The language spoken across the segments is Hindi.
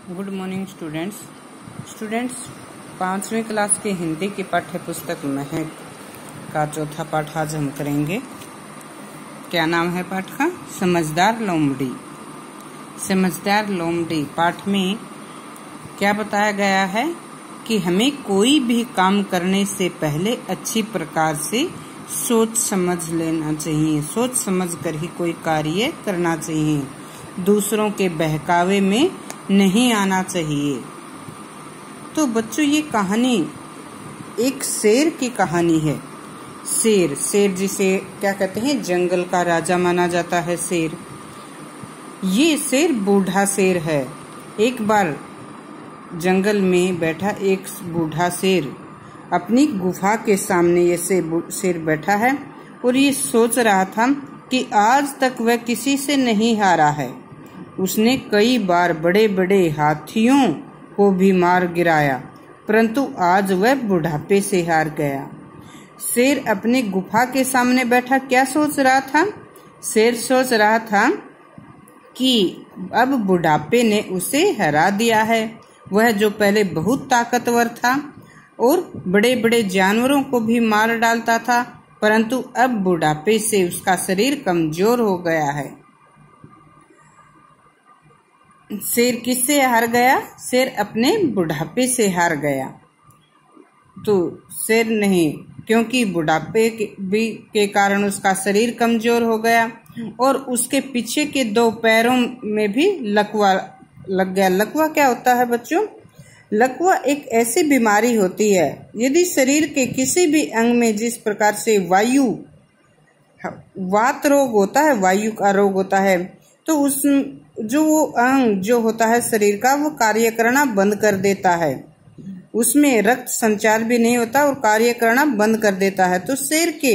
गुड मॉर्निंग स्टूडेंट्स 5वीं क्लास की हिंदी की पाठ्य पुस्तक महक का चौथा पाठ आज हम करेंगे। क्या नाम है पाठ का? समझदार लोमड़ी। समझदार लोमड़ी पाठ में क्या बताया गया है कि हमें कोई भी काम करने से पहले अच्छी प्रकार से सोच समझ लेना चाहिए। सोच समझ कर ही कोई कार्य करना चाहिए। दूसरों के बहकावे में नहीं आना चाहिए। तो बच्चों, ये कहानी एक शेर की कहानी है। शेर जिसे क्या कहते हैं, जंगल का राजा माना जाता है शेर। ये शेर बूढ़ा शेर है। एक बार जंगल में बैठा एक बूढ़ा शेर अपनी गुफा के सामने ये शेर बैठा है और ये सोच रहा था कि आज तक वह किसी से नहीं हारा है। उसने कई बार बड़े बड़े हाथियों को भी मार गिराया, परंतु आज वह बुढ़ापे से हार गया। शेर अपने गुफा के सामने बैठा क्या सोच रहा था? शेर सोच रहा था कि अब बुढ़ापे ने उसे हरा दिया है। वह जो पहले बहुत ताकतवर था और बड़े बड़े जानवरों को भी मार डालता था, परंतु अब बुढ़ापे से उसका शरीर कमजोर हो गया है। शेर किससे हार गया? शेर अपने बुढ़ापे से हार गया। तो शेर नहीं, क्योंकि बुढ़ापे के कारण उसका शरीर कमजोर हो गया और उसके पीछे के 2 पैरों में भी लकवा लग गया। लकवा क्या होता है बच्चों? लकवा एक ऐसी बीमारी होती है, यदि शरीर के किसी भी अंग में जिस प्रकार से वात रोग होता है, वायु का रोग होता है, तो उस जो वो अंग जो होता है शरीर का, वो कार्य करना बंद कर देता है। उसमें रक्त संचार भी नहीं होता और कार्य करना बंद कर देता है। तो शेर के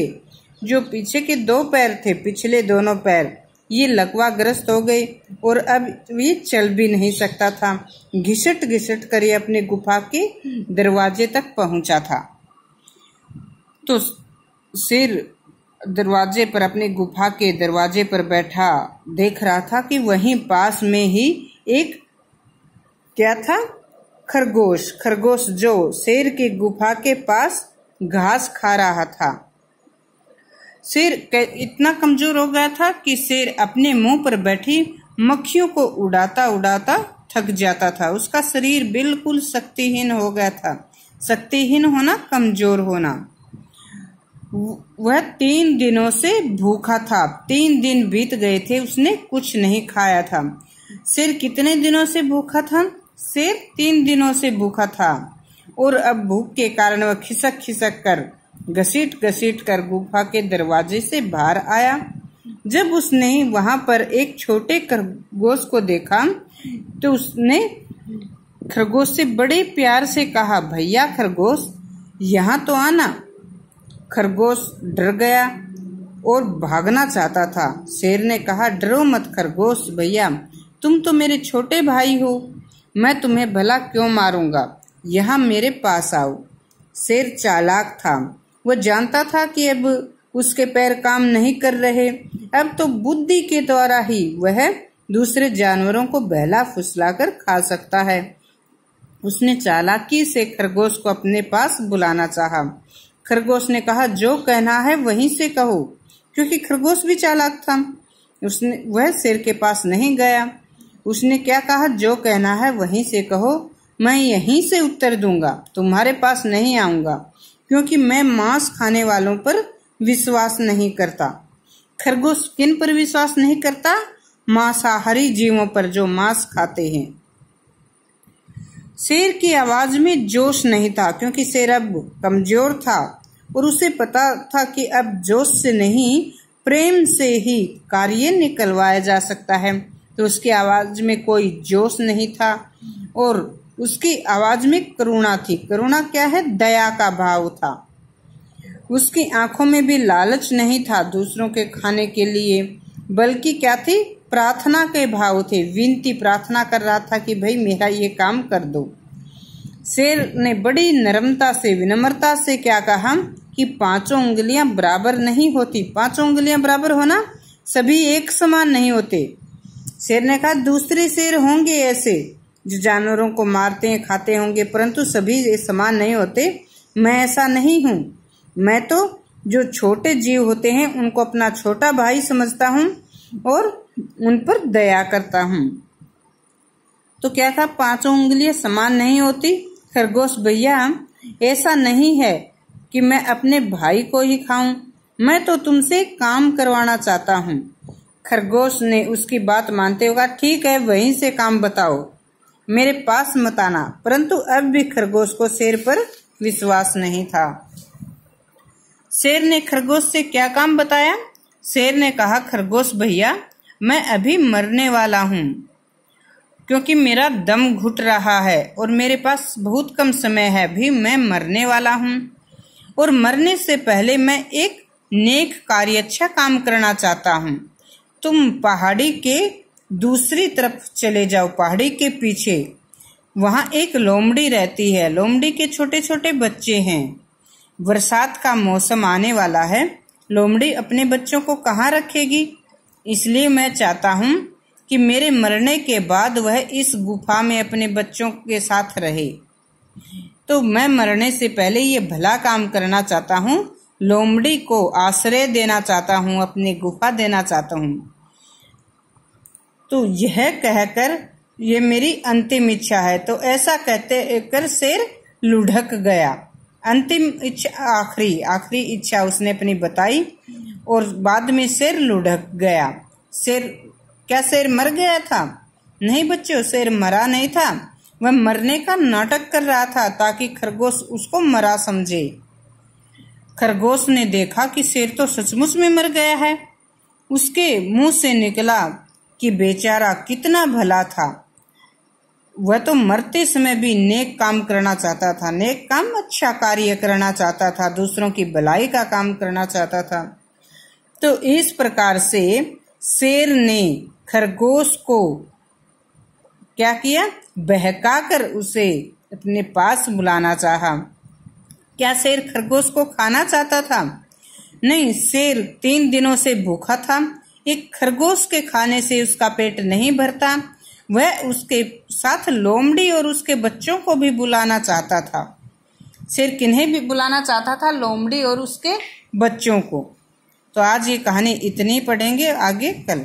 जो पीछे के 2 पैर थे, पिछले दोनों पैर, ये लकवाग्रस्त हो गए और अब ये चल भी नहीं सकता था। घिसट घिसट कर ये अपने गुफा के दरवाजे तक पहुंचा था। तो शेर दरवाजे पर, अपने गुफा के दरवाजे पर बैठा देख रहा था कि वहीं पास में ही एक क्या था? खरगोश जो शेर के गुफा के पास घास खा रहा था। शेर इतना कमजोर हो गया था कि शेर अपने मुंह पर बैठी मक्खियों को उड़ाता उड़ाता थक जाता था। उसका शरीर बिल्कुल शक्तिहीन हो गया था। शक्तिहीन होना, कमजोर होना। वह 3 दिनों से भूखा था। 3 दिन बीत गए थे, उसने कुछ नहीं खाया था। शेर कितने दिनों से भूखा था? शेर 3 दिनों से भूखा था और अब भूख के कारण वह खिसक खिसक कर, घसीट घसीट कर गुफा के दरवाजे से बाहर आया। जब उसने वहां पर एक छोटे खरगोश को देखा तो उसने खरगोश से बड़े प्यार से कहा, भैया खरगोश, यहाँ तो आना। खरगोश डर गया और भागना चाहता था। शेर ने कहा, डरो मत खरगोश भैया, तुम तो मेरे छोटे भाई हो, मैं तुम्हें भला क्यों मारूंगा, यहाँ मेरे पास आओ। शेर चालाक था। वह जानता था कि अब उसके पैर काम नहीं कर रहे। अब तो बुद्धि के द्वारा ही वह दूसरे जानवरों को बहला फुसलाकर खा सकता है। उसने चालाकी से खरगोश को अपने पास बुलाना चाहा। खरगोश ने कहा, जो कहना है वहीं से कहो, क्योंकि खरगोश भी चालाक था। वह शेर के पास नहीं गया। उसने क्या कहा, जो कहना है वहीं से कहो, मैं यहीं से उत्तर दूंगा, तुम्हारे पास नहीं आऊंगा, क्योंकि मैं मांस खाने वालों पर विश्वास नहीं करता। खरगोश किन पर विश्वास नहीं करता? मांसाहारी जीवों पर, जो मांस खाते हैं। शेर की आवाज में जोश नहीं था, क्योंकि शेर अब कमजोर था और उसे पता था कि अब जोश से नहीं, प्रेम से ही कार्य निकलवाया जा सकता है। तो उसकी आवाज में कोई जोश नहीं था और उसकी आवाज में करुणा थी। करुणा क्या है? दया का भाव था। उसकी आंखों में भी लालच नहीं था दूसरों के खाने के लिए, बल्कि क्या थी? प्रार्थना के भाव थे। विनती, प्रार्थना कर रहा था कि भाई मेरा ये काम कर दो। शेर ने बड़ी नम्रता से, विनम्रता से क्या कहा कि 5 उंगलियां बराबर नहीं होती। 5 उंगलियां बराबर होना, सभी एक समान नहीं होते। शेर ने कहा, दूसरे शेर होंगे ऐसे जो जानवरों को मारते हैं, खाते होंगे, परंतु सभी समान नहीं होते। मैं ऐसा नहीं हूँ। मैं तो जो छोटे जीव होते हैं उनको अपना छोटा भाई समझता हूँ और उन पर दया करता हूँ। तो क्या था, 5 उंगलियां समान नहीं होती। खरगोश भैया, ऐसा नहीं है कि मैं अपने भाई को ही खाऊं, मैं तो तुमसे काम करवाना चाहता हूँ। खरगोश ने उसकी बात मानते हुए कहा, ठीक है, वहीं से काम बताओ, मेरे पास मत आना। परंतु अब भी खरगोश को शेर पर विश्वास नहीं था। शेर ने खरगोश से क्या काम बताया? शेर ने कहा, खरगोश भैया, मैं अभी मरने वाला हूँ, क्योंकि मेरा दम घुट रहा है और मेरे पास बहुत कम समय है। भी मैं मरने वाला हूँ और मरने से पहले मैं एक नेक कार्य, अच्छा काम करना चाहता हूँ। तुम पहाड़ी के दूसरी तरफ चले जाओ, पहाड़ी के पीछे, वहाँ एक लोमड़ी रहती है। लोमड़ी के छोटे छोटे बच्चे हैं। बरसात का मौसम आने वाला है, लोमड़ी अपने बच्चों को कहाँ रखेगी? इसलिए मैं चाहता हूँ कि मेरे मरने के बाद वह इस गुफा में अपने बच्चों के साथ रहे। तो मैं मरने से पहले ये भला काम करना चाहता हूँ, लोमड़ी को आश्रय देना चाहता हूँ, अपनी गुफा देना चाहता हूँ। तो यह कहकर ये मेरी अंतिम इच्छा है। तो ऐसा कहते कर शेर लुढ़क गया। अंतिम इच्छा, आखिरी इच्छा उसने अपनी बताई और बाद में शेर लुढ़क गया। क्या शेर मर गया था? नहीं बच्चों, शेर मरा नहीं था। वह मरने का नाटक कर रहा था ताकि खरगोश उसको मरा समझे। खरगोश ने देखा कि शेर तो सचमुच में मर गया है। उसके मुंह से निकला कि बेचारा कितना भला था। वह तो मरते समय भी नेक काम करना चाहता था, नेक काम, अच्छा कार्य करना चाहता था, दूसरों की भलाई का काम करना चाहता था। तो इस प्रकार से शेर ने खरगोश को क्या किया? बहकाकर उसे अपने पास बुलाना चाहा। क्या शेर खरगोश को खाना चाहता था? नहीं, शेर 3 दिनों से भूखा था। एक खरगोश के खाने से उसका पेट नहीं भरता। वह उसके साथ लोमड़ी और उसके बच्चों को भी बुलाना चाहता था। शेर किन्हें भी बुलाना चाहता था? लोमड़ी और उसके बच्चों को। तो आज ये कहानी इतनी पढ़ेंगे, आगे कल।